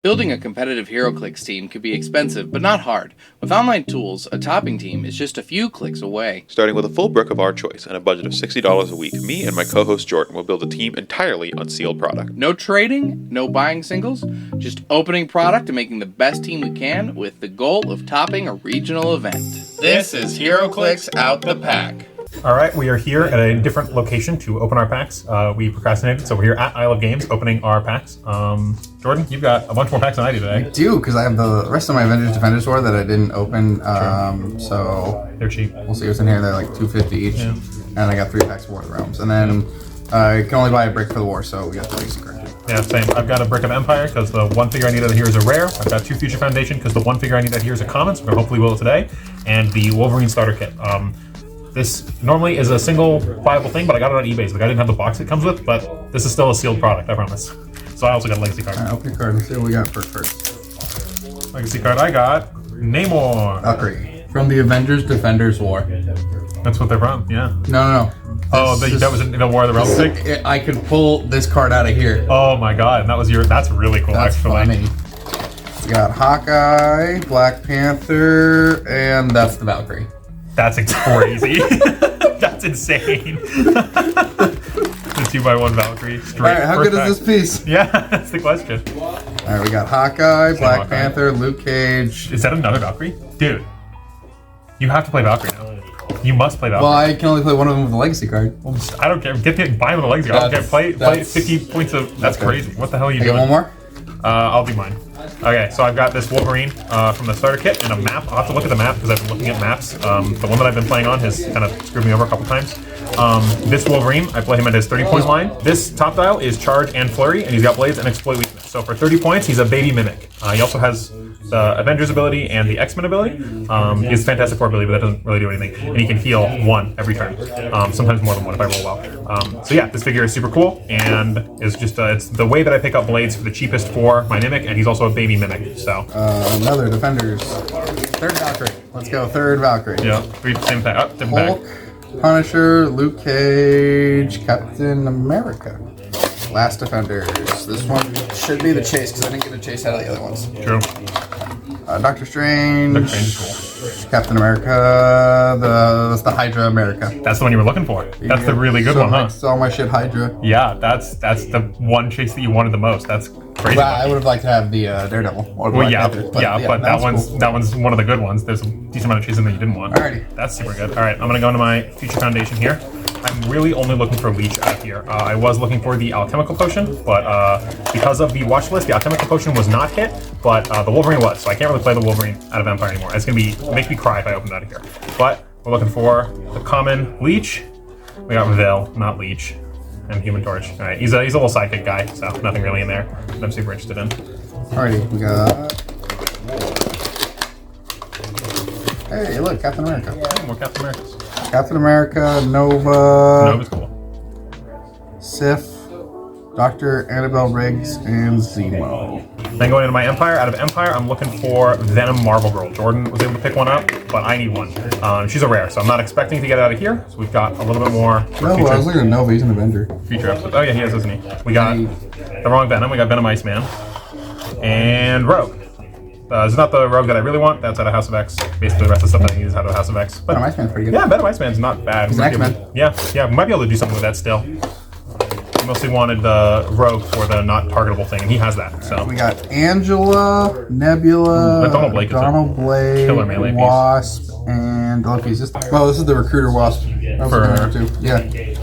Building a competitive Heroclix team can be expensive, but not hard. With online tools, a topping team is just a few clicks away. Starting with a full brick of our choice and a budget of $60 a week, me and my co-host Jordan will build a team entirely on sealed product. No trading, no buying singles, just opening product and making the best team we can with the goal of topping a regional event. This is Heroclix Out the Pack. All right, we are here at a different location to open our packs. We procrastinated, so we're here at Isle of Games opening our packs. Jordan, you've got a bunch more packs than I do today. I do, because I have the rest of my Avengers Thor that I didn't open, so... They're cheap. We'll see what's in here. They're like $2.50 each, yeah. And I got 3 packs of War of the Realms. And then I can only buy a brick for the war, so we got the Legacy card. Yeah, same. I've got a brick of Empire, because the one figure I need out of here is a rare. I've got 2 Future Foundation, because the one figure I need out of here is a common, so we're hopefully will it today. And the Wolverine starter kit. This normally is a single viable thing, but I got it on eBay, so I didn't have the box it comes with, but this is still a sealed product, I promise. So I also got a Legacy card. All right, open your card. Let's see what we got first. Legacy card I got, Namor. Valkyrie. From the Avengers Defenders War. That's what they're from, yeah. No. Oh, that was in the War of the Realms stick? I could pull this card out of here. Oh my god, and that's really cool, That's actually. Funny. We got Hawkeye, Black Panther, and that's the Valkyrie. That's crazy. That's insane. The 2x1 Valkyrie. Straight. Alright, how good is this piece? Yeah, that's the question. Alright, we got Hawkeye, Black Panther, Luke Cage. Is that another Valkyrie? Dude, you have to play Valkyrie now. You must play Valkyrie. Well, I can only play one of them with a Legacy card. Well, I don't care. Buy them with a Legacy. I don't care. Play 50 points of... That's crazy. What the hell are you doing? Get one more? I'll do mine. Okay, so I've got this Wolverine from the starter kit and a map. I'll have to look at the map because I've been looking at maps. The one that I've been playing on has kind of screwed me over a couple times. This Wolverine, I play him at his 30-point line. This top dial is Charge and Flurry, and he's got Blades and Exploit Weakness. So for 30 points, he's a baby Mimic. He also has the Avengers ability and the X-Men ability. He has Fantastic Four ability, but that doesn't really do anything. And he can heal 1 every turn. Sometimes more than 1 if I roll well. So yeah, this figure is super cool, and is just it's the way that I pick up Blades for the cheapest for my Mimic, and he's also a baby Mimic. So another Defenders. 3rd Valkyrie. Let's go, 3rd Valkyrie. Yeah, same thing. Different Hulk, bag. Punisher, Luke Cage, Captain America. Last Defenders. This one should be the chase because I didn't get a chase out of the other ones. True. Doctor Strange. Doctor Strange is cool. Captain America. That's the Hydra America. That's the one you were looking for. That's the really good one, huh? It's all my shit Hydra. Yeah, that's the one chase that you wanted the most. That's crazy. I would have liked to have the Daredevil. Or the Black Panther, but that one's one of the good ones. There's a decent amount of chasing that you didn't want. Alrighty. That's super good. All right, I'm gonna go into my Future Foundation here. I'm really only looking for Leech out of here. I was looking for the Alchemical Potion, but because of the watch list, the Alchemical Potion was not hit, but the Wolverine was, so I can't really play the Wolverine out of Empire anymore. It's gonna make me cry if I open it out of here. But we're looking for the common Leech. We got Vil, not Leech, and Human Torch. All right, he's a little sidekick guy, so nothing really in there that I'm super interested in. Alrighty, we got... Hey, look, Captain America. Yeah, more Captain Americas. Captain America, Nova... Nova's cool. Sif, Dr. Annabelle Riggs, and Zemo. Then going into my Empire, out of Empire, I'm looking for Venom Marvel Girl. Jordan was able to pick one up, but I need one. She's a rare, so I'm not expecting to get it out of here. So we've got a little bit more. No, I was looking at Nova, he's an Avenger. Future episodes. Oh yeah, he is, isn't he? We got the wrong Venom. We got Venom Iceman. And Rogue. This is not the Rogue that I really want. That's out of House of X. Basically, the rest of the stuff that I need is out of House of X. But Venom Iceman's pretty good. Yeah, Venom Iceman's not bad. He's an X-Men. Yeah, we might be able to do something with that still. I mostly wanted the Rogue for the not targetable thing, and he has that. So we got Angela, Nebula, Donald Blake, Killer melee Wasp, and Loki's just. Well, this is the Recruiter Wasp.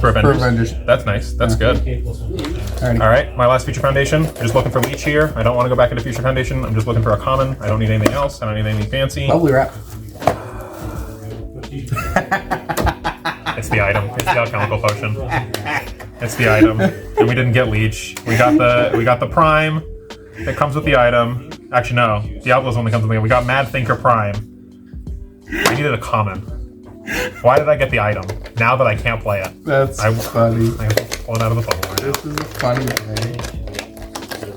For Avengers. That's nice. That's good. Alrighty. All right, my last Future Foundation. I'm just looking for Leech here. I don't want to go back into Future Foundation. I'm just looking for a common. I don't need anything else. I don't need anything fancy. Lovely wrap. It's the item. It's the alchemical potion. It's the item. And we didn't get Leech. We got the Prime that comes with the item. Actually, no. Diablo's only comes with me. We got Mad Thinker Prime. I needed a common. Why did I get the item? Now that I can't play it. That's funny. I'm pulling out of the bubble right now. This is a funny thing.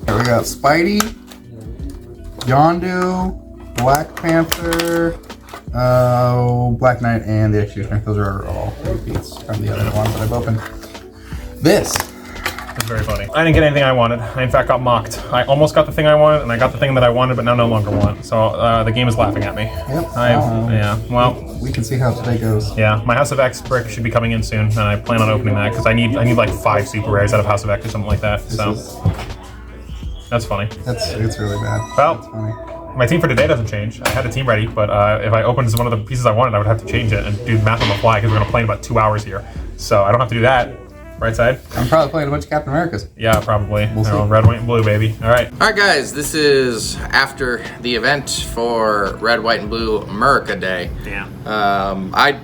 Here we got Spidey, Yondu, Black Panther, Black Knight, and the Executioner. Those are all repeats from the other ones that I've opened. This very funny. I didn't get anything I wanted. I, in fact, got mocked. I almost got the thing I wanted, and I got the thing that I wanted, but now no longer want. So the game is laughing at me. Yep. Yeah, well... We can see how today goes. Yeah, my House of X brick should be coming in soon, and I plan on opening that, because I need like 5 super rares out of House of X or something like that, so... That's funny. It's really bad. Well, that's funny. My team for today doesn't change. I had a team ready, but if I opened one of the pieces I wanted, I would have to change it and do math on the fly, because we're going to play in about 2 hours here. So I don't have to do that. Right side? I'm probably playing a bunch of Captain Americas. Yeah, probably. We'll see. Red, white, and blue, baby. All right. All right, guys, this is after the event for Red, White, and Blue America Day. Damn. I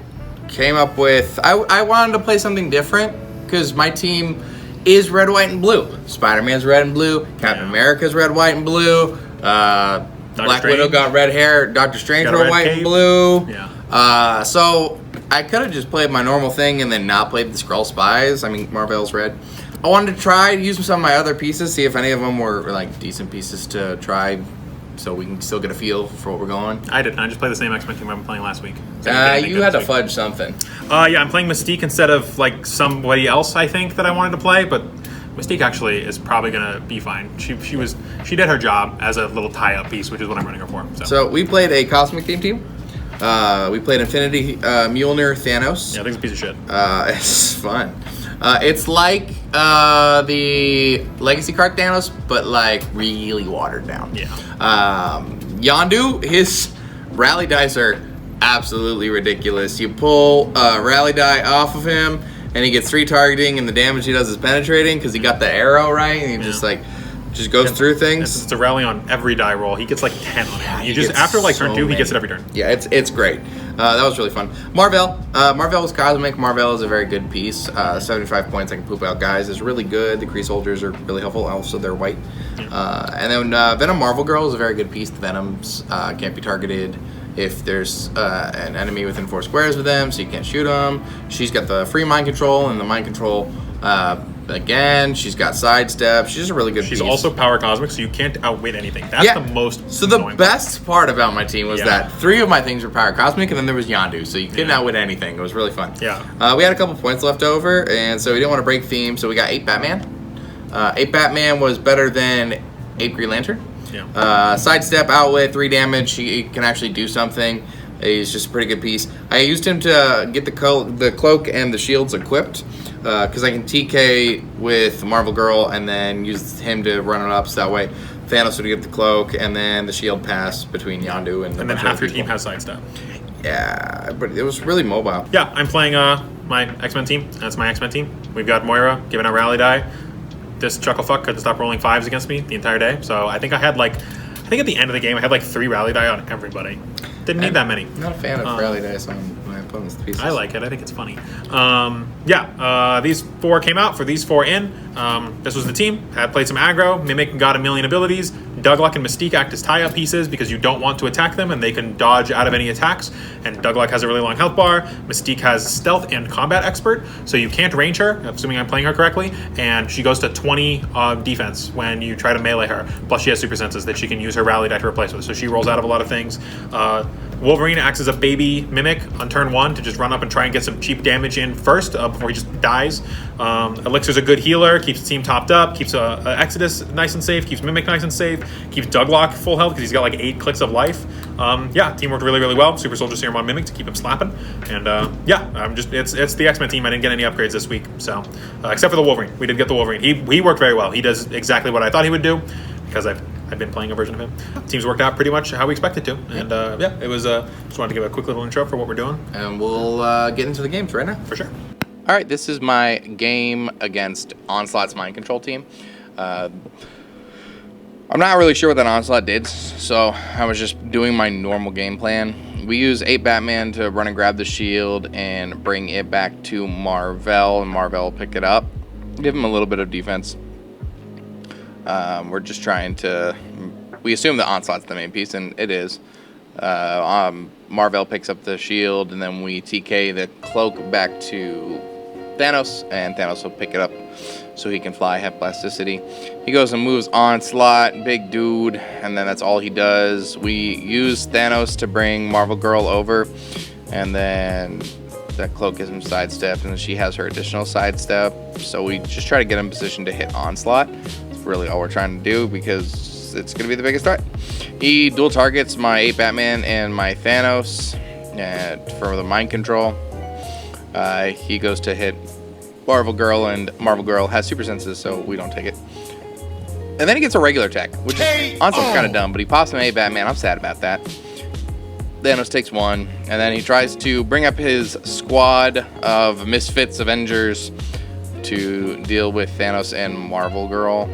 came up with, I wanted to play something different because my team is red, white, and blue. Spider-Man's red and blue. Captain America's red, white, and blue. Black Widow got red hair. Doctor Strange red, white, and blue. Yeah. So I could have just played my normal thing and then not played the Skrull Spies. I mean, Marvel's red. I wanted to try to use some of my other pieces, see if any of them were like decent pieces to try, so we can still get a feel for what we're going. I didn't. I just played the same X-Men team I've been playing last week. You had to fudge something. Yeah, I'm playing Mystique instead of like somebody else I think that I wanted to play, but Mystique actually is probably gonna be fine. She did her job as a little tie-up piece, which is what I'm running her for. So we played a Cosmic Theme team. We played Infinity Mjolnir Thanos. Yeah, I think it's a piece of shit. It's fun. It's like the Legacy card Thanos, but like really watered down. Yeah. Yondu, his rally dice are absolutely ridiculous. You pull a rally die off of him, and he gets 3 targeting, and the damage he does is penetrating because he got the arrow right, and he just goes through things. It's a rally on every die roll. He gets like 10 on it. You just after like turn 2, he gets it every turn. Yeah, it's great. That was really fun. Marvel was Cosmic. Marvel is a very good piece. 75 points. I can poop out guys is really good. The Kree soldiers are really helpful. Also, they're white. Yeah. And then Venom Marvel Girl is a very good piece. The Venoms can't be targeted if there's an enemy within 4 squares of them, so you can't shoot them. She's got the free mind control, and the mind control again, she's got sidestep. She's just a really good piece. She's also power cosmic, so you can't outwit anything. That's the most So the best part about my team was that 3 of my things were power cosmic, and then there was Yondu, so you couldn't outwit anything. It was really fun. Yeah. We had a couple points left over, and so we didn't want to break theme, so we got 8 Batman. 8 Batman was better than 8 Green Lantern. Yeah. Sidestep, outwit, 3 damage. He can actually do something. He's just a pretty good piece. I used him to get the cloak and the shields equipped because I can TK with Marvel Girl and then use him to run it up so that way Thanos would get the cloak and then the shield pass between Yondu and then half your team has sidestep. Yeah, but it was really mobile. Yeah, I'm playing my X-Men team. That's my X-Men team. We've got Moira giving a rally die. This chucklefuck couldn't stop rolling 5s against me the entire day. So I think at the end of the game, I had like 3 rally die on everybody. Didn't need that many. I'm not a fan of rally dice on my opponent's pieces. I like it. I think it's funny. These 4 came out. For these 4 in, this was the team. Had played some aggro. Mimic got a million abilities. Douglock and Mystique act as tie-up pieces because you don't want to attack them and they can dodge out of any attacks. And Douglock has a really long health bar. Mystique has stealth and combat expert, so you can't range her, assuming I'm playing her correctly. And she goes to 20 defense when you try to melee her. Plus she has super senses that she can use her rally die to replace with. So she rolls out of a lot of things. Wolverine acts as a baby Mimic on turn 1 to just run up and try and get some cheap damage in first before he just dies. Elixir's a good healer, keeps the team topped up, keeps Exodus nice and safe, keeps Mimic nice and safe, keeps Douglock full health because he's got like 8 clicks of life. Team worked really, really well. Super Soldier Serum on Mimic to keep him slapping. And it's the X-Men team. I didn't get any upgrades this week, so except for the Wolverine. We did get the Wolverine. He worked very well. He does exactly what I thought he would do because I've been playing a version of him. Team's worked out pretty much how we expected to. And it was just wanted to give a quick little intro for what we're doing. And we'll get into the games right now. For sure. All right, this is my game against Onslaught's mind control team. I'm not really sure what that Onslaught did, so I was just doing my normal game plan. We use 8 Batman to run and grab the shield and bring it back to Marvel, and Marvel will pick it up. Give him a little bit of defense. We're just trying to... We assume the Onslaught's the main piece, and it is. Marvel picks up the shield, and then we TK the cloak back to Thanos, and Thanos will pick it up so he can fly, have plasticity. He goes and moves Onslaught, big dude, and then that's all he does. We use Thanos to bring Marvel Girl over, and then That cloak gives him sidestep, and then she has her additional sidestep. So we just try to get him positioned to hit Onslaught. That's really all we're trying to do because it's going to be the biggest threat. He dual targets my 8 Batman and my Thanos for the mind control. He goes to hit Marvel Girl, and Marvel Girl has super senses, so we don't take it. And then he gets a regular attack, which is honestly kind of dumb, but he pops an 8 Batman. I'm sad about that. Thanos takes 1, and then he tries to bring up his squad of Misfits Avengers to deal with Thanos and Marvel Girl.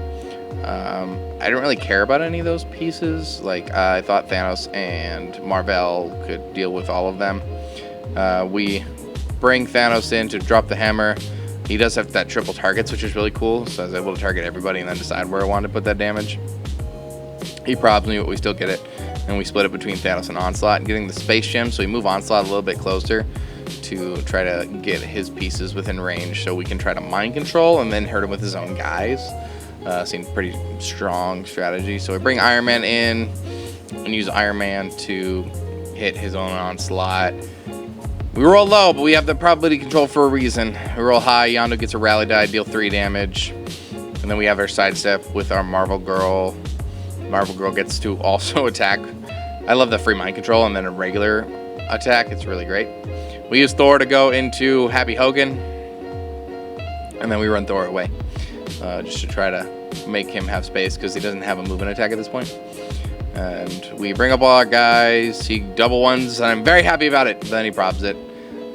I don't really care about any of those pieces. Like, I thought Thanos and Marvel could deal with all of them. We bring Thanos in to drop the hammer. He does have that triple targets, which is really cool, so I was able to target everybody and then decide where I wanted to put that damage. He probs me, but we still get it. And we split it between Thanos and Onslaught and getting the space gem, so we move Onslaught a little bit closer to try to get his pieces within range so we can try to mind control and then hurt him with his own guys. Seems pretty strong strategy. So we bring Iron Man in and use Iron Man to hit his own Onslaught. We roll low, but we have the probability control for a reason. We roll high, Yondu gets a rally die, deal 3 damage. And then we have our sidestep with our Marvel Girl. Marvel Girl gets to also attack. I love the free mind control and then a regular attack. It's really great. We use Thor to go into Happy Hogan. And then we run Thor away. Just to try to make him have space because he doesn't have a movement attack at this point. And we bring up all our guys. He double ones, and I'm very happy about it. Then he props it,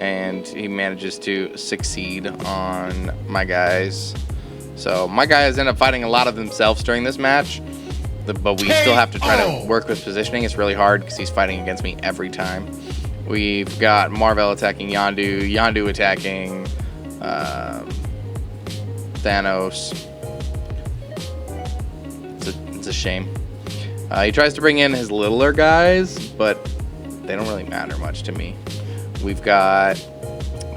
and he manages to succeed on my guys. So my guys end up fighting a lot of themselves during this match, but we still have to try to work with positioning. It's really hard because he's fighting against me every time. We've got Marvel attacking Yondu, Yondu attacking Thanos. It's a shame. He tries to bring in his littler guys, but they don't really matter much to me. We've got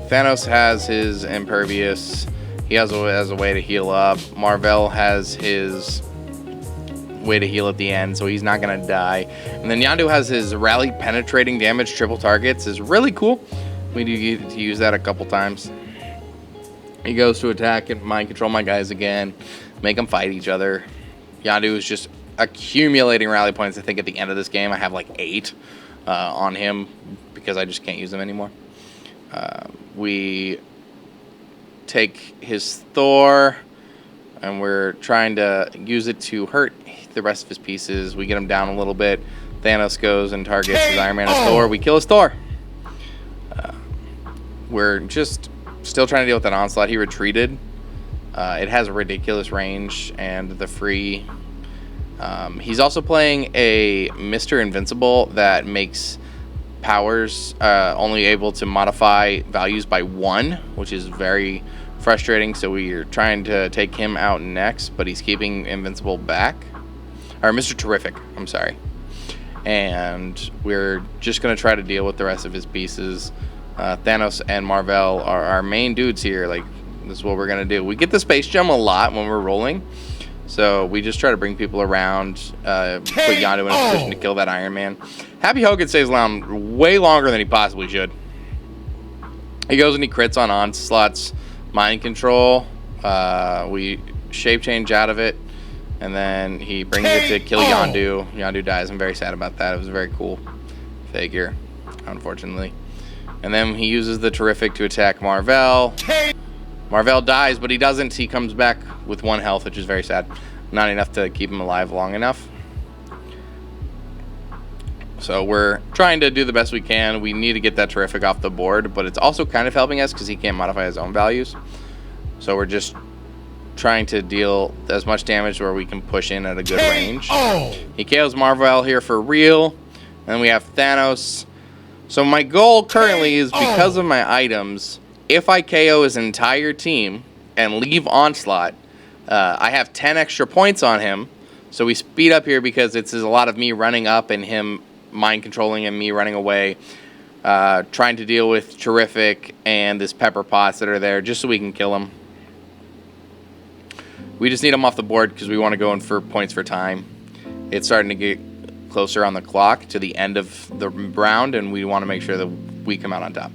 Thanos has his impervious. He has a way to heal up. Marvel has his way to heal at the end, so he's not gonna die. And then Yondu has his rally penetrating damage, triple targets, is really cool. We do get to use that a couple times. He goes to attack and mind control my guys again, make them fight each other. Yondu is just accumulating rally points. I think at the end of this game I have like 8 on him because I just can't use them anymore. We take his Thor and we're trying to use it to hurt the rest of his pieces. We get him down a little bit. Thanos goes and targets his Iron Man and Thor. We kill his Thor. We're just still trying to deal with that Onslaught. He retreated. It has a ridiculous range and the free. He's also playing a Mr. Invincible that makes powers only able to modify values by 1, which is very frustrating. So we're trying to take him out next, but he's keeping Invincible back. Or Mr. Terrific, I'm sorry. And we're just going to try to deal with the rest of his pieces. Thanos and Marvel are our main dudes here. Like, this is what we're going to do. We get the space gem a lot when we're rolling. So we just try to bring people around, put Yondu in a position to kill that Iron Man. Happy Hogan stays around way longer than he possibly should. He goes and he crits on Onslaught's mind control. We shape change out of it. And then he brings it to kill Yondu. Yondu dies. I'm very sad about that. It was a very cool figure, unfortunately. And then he uses the Terrific to attack Marvel. Marvel dies, but he doesn't. He comes back with 1 health, which is very sad. Not enough to keep him alive long enough. So we're trying to do the best we can. We need to get that Terrific off the board, but it's also kind of helping us because he can't modify his own values. So we're just trying to deal as much damage where we can push in at a good range. He KOs Marvel here for real. And then we have Thanos. So my goal currently is, because of my items, if I KO his entire team and leave Onslaught, I have 10 extra points on him. So we speed up here because it's a lot of me running up and him mind controlling and me running away, trying to deal with Terrific and this Pepper Pots that are there just so we can kill him. We just need him off the board because we want to go in for points for time. It's starting to get closer on the clock to the end of the round, and we want to make sure that we come out on top.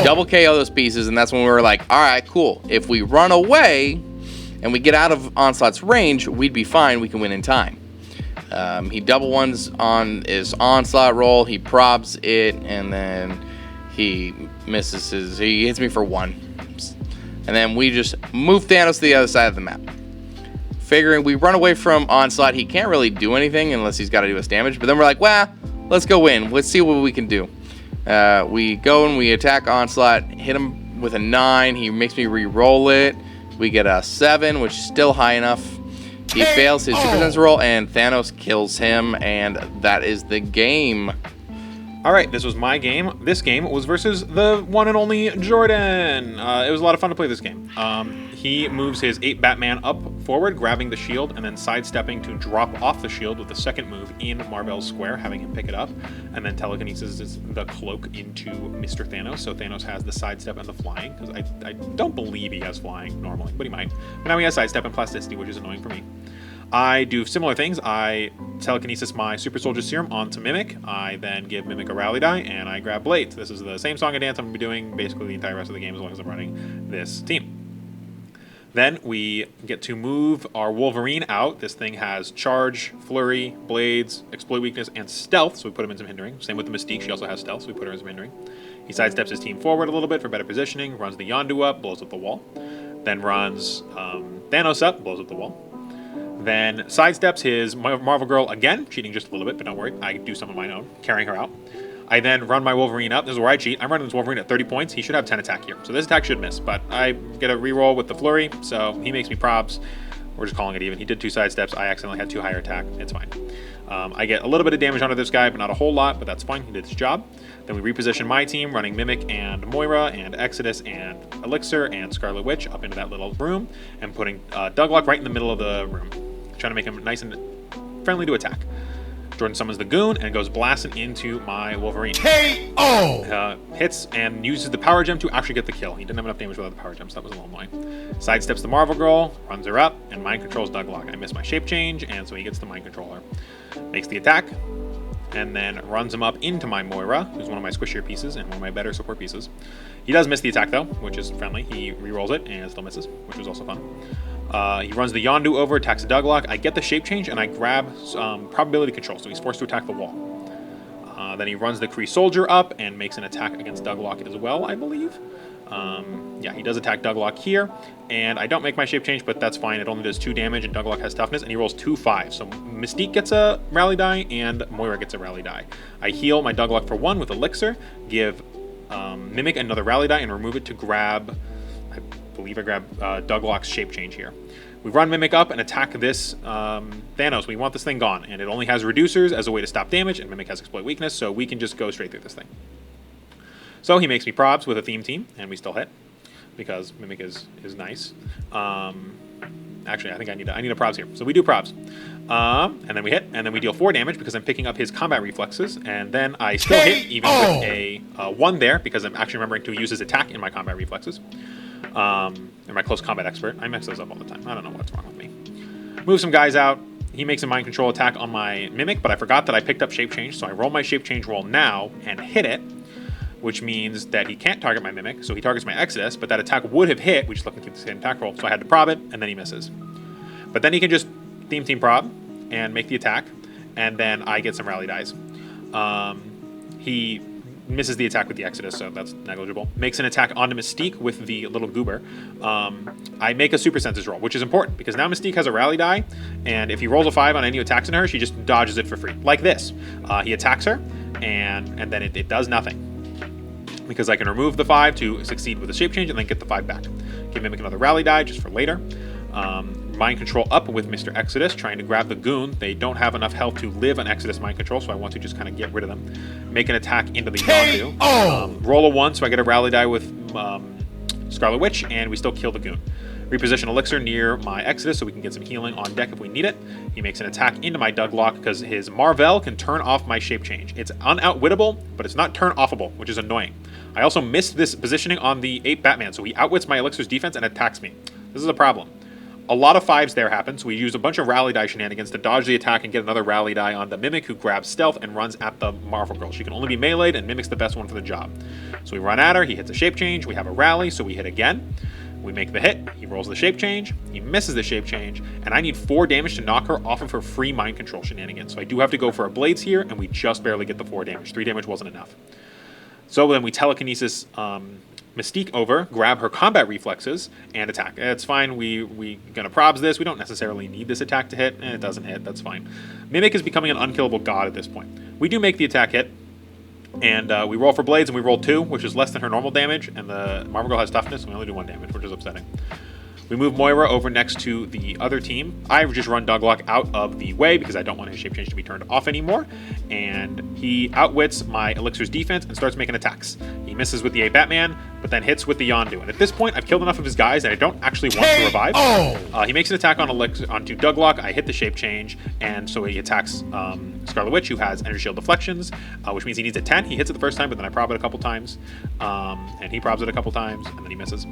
Double KO those pieces, and that's when we were like, all right, cool. If we run away and we get out of Onslaught's range, we'd be fine. We can win in time. He double ones on his Onslaught roll. He probs it, and then he misses his... He hits me for 1. And then we just move Thanos to the other side of the map. Figuring we run away from Onslaught, he can't really do anything unless he's got to do us damage. But then we're like, well, let's go in. Let's see what we can do. We go and we attack Onslaught, hit him with a 9. He makes me re-roll it. We get a 7, which is still high enough. He fails his Super Sense roll, and Thanos kills him, and that is the game. All right, this was my game. This game was versus the one and only Jordan. It was a lot of fun to play this game. He moves his 8 Batman up forward, grabbing the shield, and then sidestepping to drop off the shield with the second move in Marvel's square, having him pick it up, and then telekinesis the cloak into Mr. Thanos. So Thanos has the sidestep and the flying, because I don't believe he has flying normally, but he might. But now he has sidestep and plasticity, which is annoying for me. I do similar things. I telekinesis my Super Soldier Serum onto Mimic. I then give Mimic a rally die, and I grab Blades. This is the same song and dance I'm going to be doing basically the entire rest of the game as long as I'm running this team. Then we get to move our Wolverine out. This thing has Charge, Flurry, Blades, Exploit Weakness, and Stealth, so we put him in some hindering. Same with the Mystique. She also has Stealth, so we put her in some hindering. He sidesteps his team forward a little bit for better positioning, runs the Yondu up, blows up the wall. Then runs Thanos up, blows up the wall. Then sidesteps his Marvel Girl again, cheating just a little bit, but don't worry, I do some of my own, carrying her out. I then run my Wolverine up. This is where I cheat. I'm running this Wolverine at 30 points. He should have 10 attack here. So this attack should miss, but I get a reroll with the Flurry, so he makes me probs. We're just calling it even. He did 2 sidesteps. I accidentally had 2 higher attack. It's fine. I get a little bit of damage onto this guy, but not a whole lot, but that's fine. He did his job. Then we reposition my team, running Mimic and Moira and Exodus and Elixir and Scarlet Witch up into that little room and putting Douglock right in the middle of the room, trying to make him nice and friendly to attack. Jordan summons the Goon and goes blasting into my Wolverine. KO! Hits and uses the Power Gem to actually get the kill. He didn't have enough damage without the Power Gem, so that was a little annoying. Sidesteps the Marvel Girl, runs her up, and mind controls Douglock. I miss my shape change, and so he gets the mind controller. Makes the attack, and then runs him up into my Moira, who's one of my squishier pieces and one of my better support pieces. He does miss the attack, though, which is friendly. He rerolls it and still misses, which was also fun. He runs the Yondu over, attacks Douglock. I get the shape change, and I grab probability control, so he's forced to attack the wall. Then he runs the Kree Soldier up and makes an attack against Douglock as well, I believe. Yeah, he does attack Douglock here, and I don't make my shape change, but that's fine. It only does 2 damage, and Douglock has toughness, and he rolls 2 5s. So Mystique gets a rally die, and Moira gets a rally die. I heal my Douglock for 1 with Elixir, give Mimic another rally die, and remove it to grab... I believe I grab Douglock's shape change here. We run Mimic up and attack this Thanos. We want this thing gone, and it only has reducers as a way to stop damage, and Mimic has exploit weakness, so we can just go straight through this thing. So he makes me probs with a theme team, and we still hit because Mimic is nice. Actually, I think I need a probs here, so we do probs. And then we hit, and then we deal 4 damage because I'm picking up his combat reflexes, and then I still hit even with a 1 there because I'm actually remembering to use his attack in my combat reflexes. Or my close combat expert. I mix those up all the time. I don't know what's wrong with me. Move some guys out. He makes a mind control attack on my Mimic, but I forgot that I picked up shape change, so I roll my shape change roll now and hit it, which means that he can't target my Mimic, so he targets my Exodus, but that attack would have hit. We just looking through the same attack roll, so I had to prob it, and then he misses. But then he can just theme team prob and make the attack, and then I get some rally dies. He misses the attack with the Exodus, so that's negligible. Makes an attack onto Mystique with the little goober. I make a Super Senses roll, which is important, because now Mystique has a rally die, and if he rolls a 5 on any attacks in her, she just dodges it for free. Like this. He attacks her, and then it does nothing. Because I can remove the 5 to succeed with the shape change, and then get the 5 back. Give Mimic another rally die, just for later. Mind control up with Mr. Exodus, trying to grab the Goon. They don't have enough health to live on Exodus mind control, so I want to just kind of get rid of them. Make an attack into the Yondu. Roll a 1, so I get a rally die with Scarlet Witch, and we still kill the Goon. Reposition Elixir near my Exodus so we can get some healing on deck if we need it. He makes an attack into my Douglock because his Marvel can turn off my shape change. It's unoutwittable, but it's not turn-offable, which is annoying. I also missed this positioning on the 8 Batman, so he outwits my Elixir's defense and attacks me. This is a problem. a lot of 5s there happen, so we use a bunch of rally die shenanigans to dodge the attack and get another rally die on the Mimic, who grabs stealth and runs at the Marvel Girl. She can only be meleeed, and Mimic's the best one for the job. So we run at her, he hits a shape change, we have a rally, so we hit again. We make the hit, he rolls the shape change, he misses the shape change, and I need 4 damage to knock her off of her free mind control shenanigans. So I do have to go for our blades here, and we just barely get the 4 damage. 3 damage wasn't enough. So then we telekinesis Mystique over, grab her combat reflexes, and attack. It's fine, we gonna probs this. We don't necessarily need this attack to hit, and it doesn't hit, that's fine. Mimic is becoming an unkillable god at this point. We do make the attack hit, and we roll for blades, and we roll 2, which is less than her normal damage, and the Marvel Girl has toughness, and we only do 1 damage, which is upsetting. We move Moira over next to the other team. I've just run Douglock out of the way because I don't want his shape change to be turned off anymore. And he outwits my Elixir's defense and starts making attacks. He misses with the 8 Batman, but then hits with the Yondu. And at this point, I've killed enough of his guys that I don't actually want to revive. He makes an attack on onto Douglock. I hit the shape change, and so he attacks Scarlet Witch, who has energy shield deflections, which means he needs a 10. He hits it the first time, but then I prob it a couple times. And he probs it a couple times, and then he misses.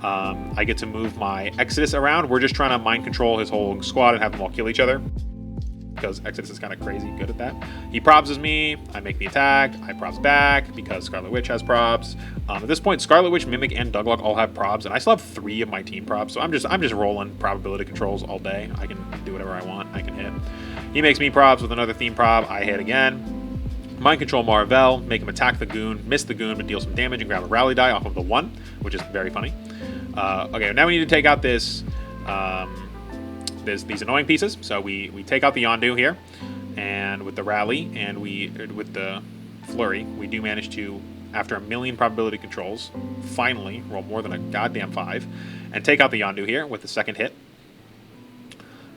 I get to move my Exodus around. We're just trying to mind control his whole squad and have them all kill each other, because Exodus is kind of crazy good at that. He probs me, I make the attack, I probs back because Scarlet Witch has probs. At this point, Scarlet Witch, Mimic, and Douglock all have probs, and I still have 3 of my team probs, so I'm just rolling probability controls all day. I can do whatever I want, I can hit. He makes me probs with another theme prob, I hit again. Mind control Marvel, make him attack the goon, miss the goon, but deal some damage and grab a rally die off of the 1, which is very funny. Okay, now we need to take out this, these annoying pieces. So we take out the Yondu here, and with the rally and with the flurry, we do manage to, after 1,000,000 probability controls, finally roll more than a goddamn 5, and take out the Yondu here with the second hit.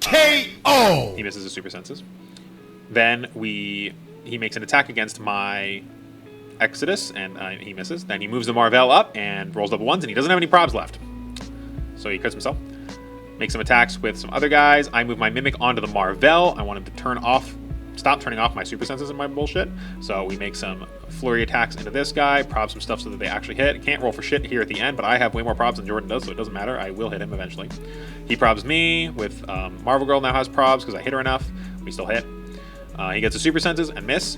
KO! He misses his super senses. Then he makes an attack against my Exodus, and he misses. Then he moves the Marvel up and rolls double 1s, and he doesn't have any probs left. So he crits himself. Makes some attacks with some other guys. I move my Mimic onto the Marvel. I want him to stop turning off my super senses and my bullshit. So we make some flurry attacks into this guy, prob some stuff so that they actually hit. Can't roll for shit here at the end, but I have way more probs than Jordan does, so it doesn't matter. I will hit him eventually. He probs me with Marvel Girl now has probs because I hit her enough. We still hit. He gets a super senses and miss.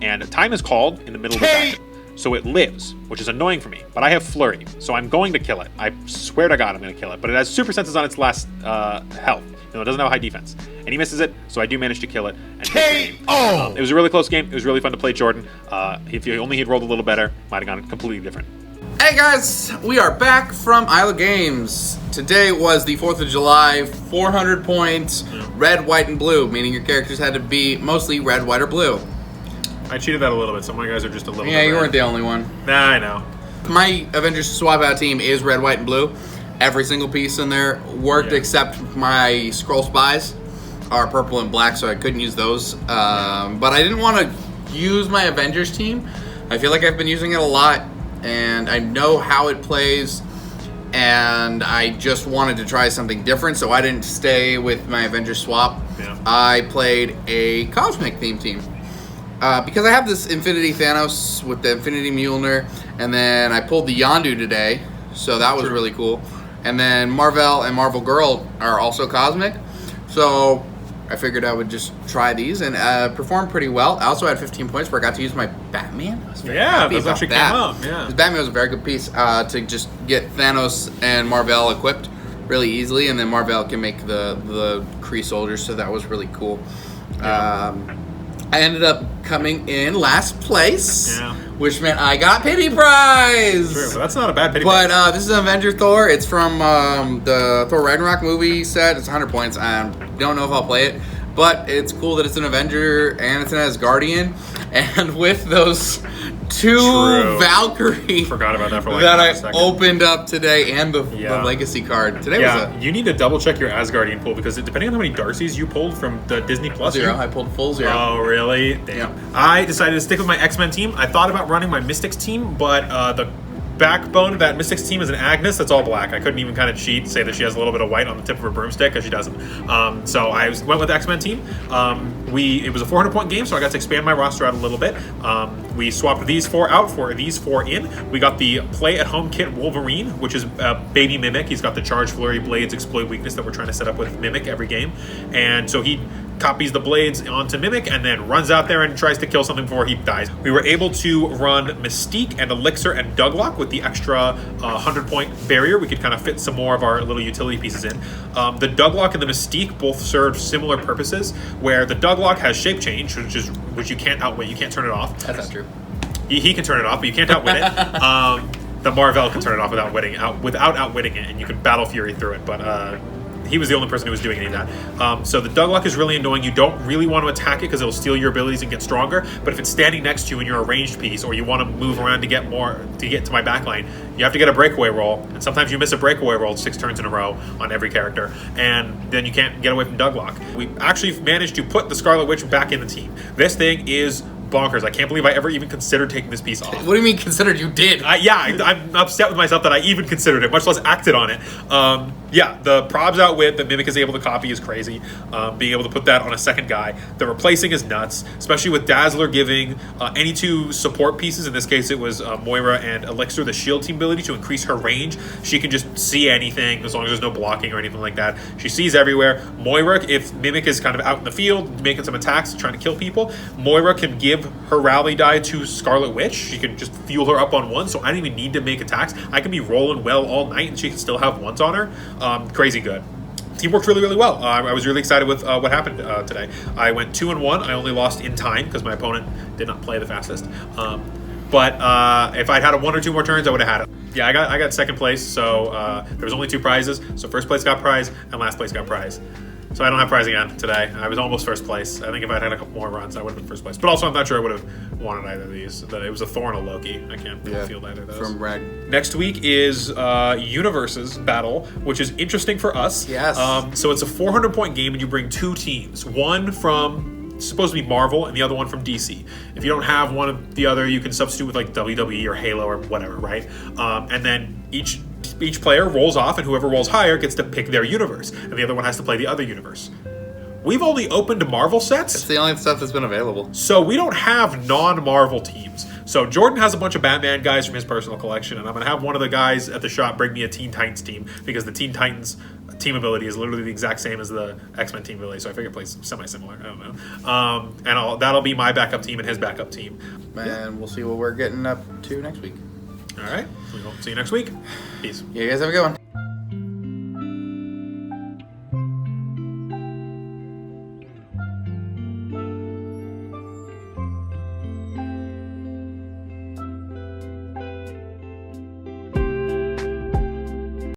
And time is called in the middle of the action. So it lives, which is annoying for me. But I have flurry, so I'm going to kill it. I swear to God I'm going to kill it. But it has super senses on its last health. It doesn't have a high defense. And he misses it, so I do manage to kill it and take the game. It was a really close game. It was really fun to play Jordan. If only he'd rolled a little better, might have gone completely different. Hey guys, we are back from Isle of Games. Today was the 4th of July, 400 points, red, white, and blue, meaning your characters had to be mostly red, white, or blue. I cheated that a little bit, so my guys are just a little bit Yeah, you red. weren't the only one. Nah, I know. My Avengers swap out team is red, white, and blue. Every single piece in there worked except my Scroll Spies are purple and black, so I couldn't use those. But I didn't want to use my Avengers team. I feel like I've been using it a lot, and I know how it plays, and I just wanted to try something different, so I didn't stay with my Avengers swap. Yeah. I played a Cosmic theme team. Because I have this Infinity Thanos with the Infinity Mjolnir, and then I pulled the Yondu today, so that was really cool. And then Marvel and Marvel Girl are also Cosmic, so I figured I would just try these and perform pretty well. I also had 15 points where I got to use my Batman. I was very happy those about actually that. came up. Yeah, This Batman was a very good piece to just get Thanos and Marvel equipped really easily, and then Marvel can make the Kree soldiers, so that was really cool. Yeah. I ended up coming in last place, which meant I got pity prize. True, but that's not a bad pity But prize. this is Avengers Thor. It's from the Thor Ragnarok movie set. It's 100 points. I don't know if I'll play it, but it's cool that it's an Avenger and it's an Asgardian. And with those two Valkyrie Forgot about that for like that a I second. opened up today, and the Legacy card. Today was you need to double check your Asgardian pool because depending on how many Darcys you pulled from the Disney Plus. 0. I pulled full 0. Oh, really? Damn. Yeah. I decided to stick with my X-Men team. I thought about running my Mystics team, but backbone of that Mystics team is an Agnes that's all black. I couldn't even kind of cheat, say that she has a little bit of white on the tip of her broomstick, because she doesn't. So I went with the X-Men team. It was a 400-point game, so I got to expand my roster out a little bit. We swapped these 4 out for these 4 in. We got the play-at-home kit Wolverine, which is baby Mimic. He's got the Charge, Flurry, Blades, Exploit weakness that we're trying to set up with Mimic every game. And so he copies the blades onto Mimic and then runs out there and tries to kill something before he dies. We were able to run Mystique and Elixir and Douglock with the extra 100-point barrier. We could kind of fit some more of our little utility pieces in. The Douglock and the Mystique both serve similar purposes, where the Douglock has shape change, which you can't outwit. You can't turn it off. That's not true. He can turn it off, but you can't outwit it. The Marvel can turn it off without outwitting it, and you can Battle Fury through it. But he was the only person who was doing any of that. So the Douglock is really annoying. You don't really want to attack it because it'll steal your abilities and get stronger. But if it's standing next to you and you're a ranged piece, or you want to move around to get to my backline, you have to get a breakaway roll. And sometimes you miss a breakaway roll 6 turns in a row on every character, and then you can't get away from Douglock. We actually managed to put the Scarlet Witch back in the team. This thing is bonkers. I can't believe I ever even considered taking this piece off. What do you mean considered? You did. I'm upset with myself that I even considered it, much less acted on it. The probs outwit that Mimic is able to copy is crazy. Being able to put that on a second guy. The replacing is nuts, especially with Dazzler giving any 2 support pieces, in this case it was Moira and Elixir, the shield team ability to increase her range. She can just see anything as long as there's no blocking or anything like that. She sees everywhere. Moira, if Mimic is kind of out in the field making some attacks, trying to kill people, Moira can give her rally die to Scarlet Witch. She can just fuel her up on 1, so I don't even need to make attacks. I can be rolling well all night and she can still have 1s on her. Crazy good. Team worked really, really well. I was really excited with what happened today. I went 2-1. I only lost in time because my opponent did not play the fastest. But if I'd had 1 or 2 more turns, I would have had it. Yeah, I got second place, so there was only 2 prizes. So first place got prize and last place got prize. So I don't have prize again today. I was almost first place. I think if I'd had a couple more runs, I would have been first place. But also, I'm not sure I would have wanted either of these. It was a Thor and a Loki. I can't field either of those. From Rag. Next week is Universes Battle, which is interesting for us. Yes. So it's a 400-point game, and you bring 2 teams. One from supposed to be Marvel, and the other one from DC. If you don't have one of the other, you can substitute with like WWE or Halo or whatever, right? And then each player rolls off, and whoever rolls higher gets to pick their universe, and the other one has to play the other universe. We've only opened Marvel sets. It's the only stuff that's been available. So we don't have non-Marvel teams. So Jordan has a bunch of Batman guys from his personal collection, and I'm going to have one of the guys at the shop bring me a Teen Titans team, because the Teen Titans team ability is literally the exact same as the X-Men team ability, so I figure it plays semi-similar. I don't know. And that'll be my backup team and his backup team. And we'll see what we're getting up to next week. All right. We'll see you next week. Peace. Yeah, you guys have a good one.